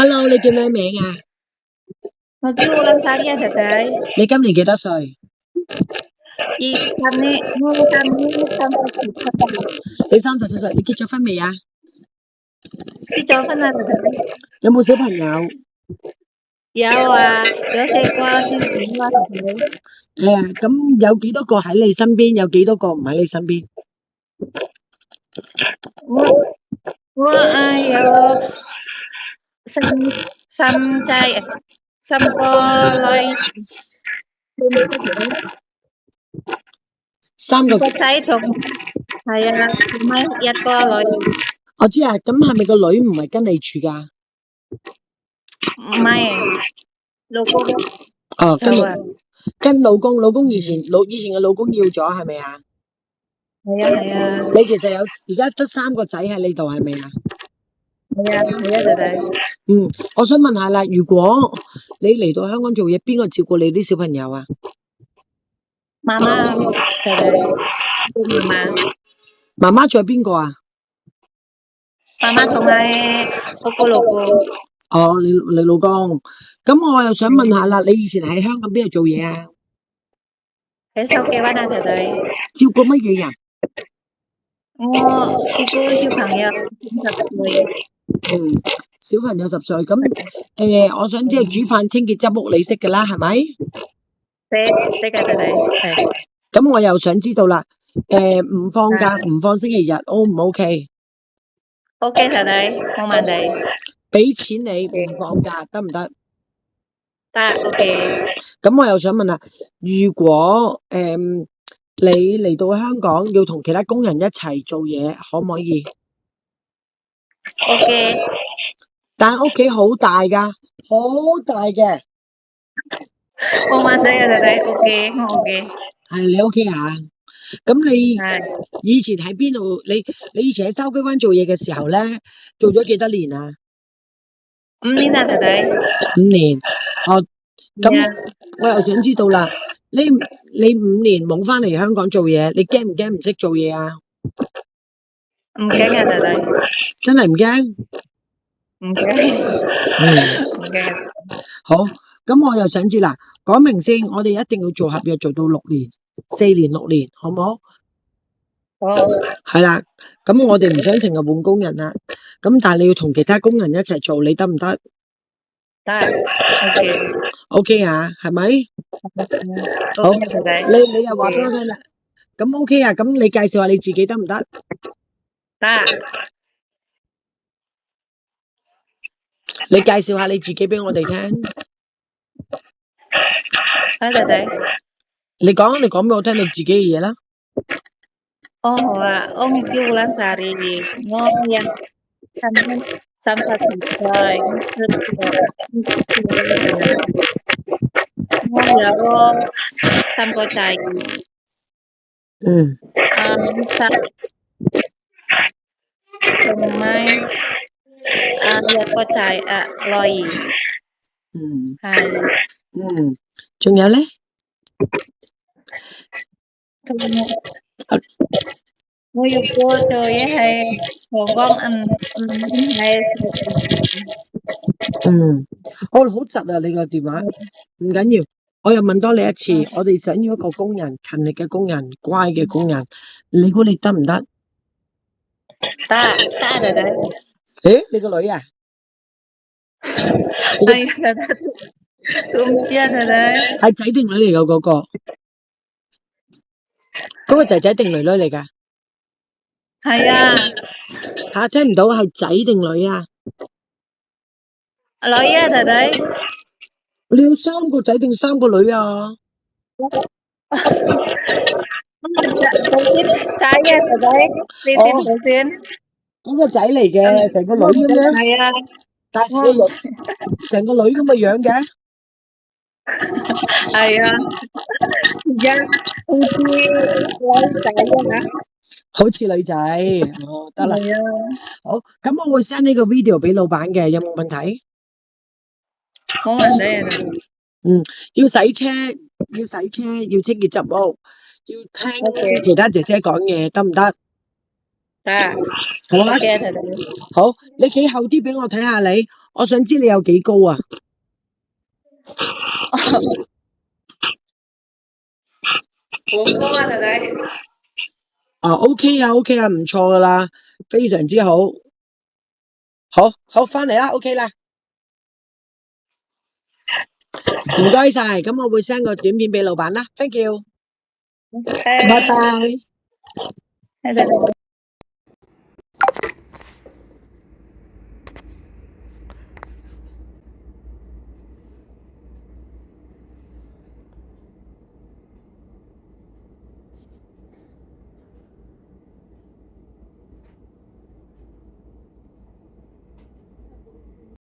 Hello，你叫咩名啊？我叫Ulan Sari啊，仔仔。你今年幾多歲？我今年你37歲，你結咗婚未啊？結咗婚啦，仔仔。有冇小朋友？有啊，有4個小朋友啊，仔仔。咁有幾多個喺你身邊？有幾多個唔喺你身邊？我有三個女，三個。個仔同係啊，同埋一個女。我知啊，咁係咪個女唔係跟你住㗎？唔係，老公哦，做啊。跟老公，老公以前嘅老公要咗係咪啊？係啊係啊你其實而家得3個仔喺你度係咪啊？係啊係啊，仔仔。我想問下啦，如果你嚟到香港做嘢，邊個照顧你啲小朋友啊？媽媽，仔仔，媽媽。媽媽仲有邊個啊？媽媽同埋我個老公。哦，你老公。咁我又想問下啦，你以前喺香港邊度做嘢啊？喺手機灣啊，仔仔。照顧乜嘢人？我照顧小朋友10歲。小朋友10歲。咁我想知道煮飯、清潔、執屋你識㗎啦，係咪？識㗎，仔仔。係。咁我又想知道啦，唔放假，唔放星期日，O 唔 OK？ OK，仔仔，冇問題。俾錢你唔放假得唔得？得 OK。咁我又想問啦，如果你嚟到香港要同其他工人一齊做嘢，可唔可以？ OK。但係屋企好大㗎，好大嘅。冇問題啊，仔仔。OK，我 OK。係你 OK 啊？咁你係以前喺邊度？你以前喺筲箕灣做嘢嘅時候咧，做咗幾多年啊5年啊，仔仔。？5年。哦，咁係啊。我又想知道啦，你5年冇翻嚟香港做嘢，你驚唔驚唔識做嘢啊？唔驚啊，仔仔。真係唔驚？唔驚。唔驚。好，咁我又想知啦，講明先，我哋一定要做合約做到6年、4年、6年，好唔好？好。係啦，咁我哋唔想成日換工人啦，咁但係你要同其他工人一齊做，你得唔得？得 OK。 OK 啊，係咪？好， OK，仔仔。你又話俾我聽啦，咁 OK 啊，咁你介紹下你自己得唔得？得。你介紹下你自己俾我哋聽。仔仔。你講俾我聽你自己嘅嘢啦。好啊，我叫Ulan Sari。我yang sampai selesai. Mo laro sampai cai. sa Tumay ya ko cai loi. 係。仲有咧？我要過做嘢係香港係。我好窒啊！你個電話唔緊要，我又問多你一次，我哋想要一個工人，勤力嘅工人，乖嘅工人，你估你得唔得？得，仔仔。你個女啊？係啊，都唔知啊，仔仔。係仔定女嚟㗎嗰個？嗰個仔仔定女女嚟㗎？係啊。吓，聽唔到，係仔定女啊？女啊，仔仔。你要3個仔定3個女啊？仔啊，仔仔。你先。嗰個仔嚟嘅，成個女咁樣。係啊。但係成個女咁嘅樣嘅。係啊。而家好似女仔啊。好似女仔。哦，得啦。係啊。好，咁我會 send 呢個 video 俾老闆嘅，有冇問題？冇問題啊。要洗車，要清潔執屋，要聽其他姐姐講嘢，得唔得？得。好啦。OK，仔仔。好，你企後啲俾我睇下你，我想知你有幾高啊？好高啊，弟弟。OK 啊，OK 啊，唔錯噶啦，非常之好。好，翻嚟啦，OK 啦，唔該晒，咁我會 send 個短片俾老闆啦，thank you，拜拜。拜拜。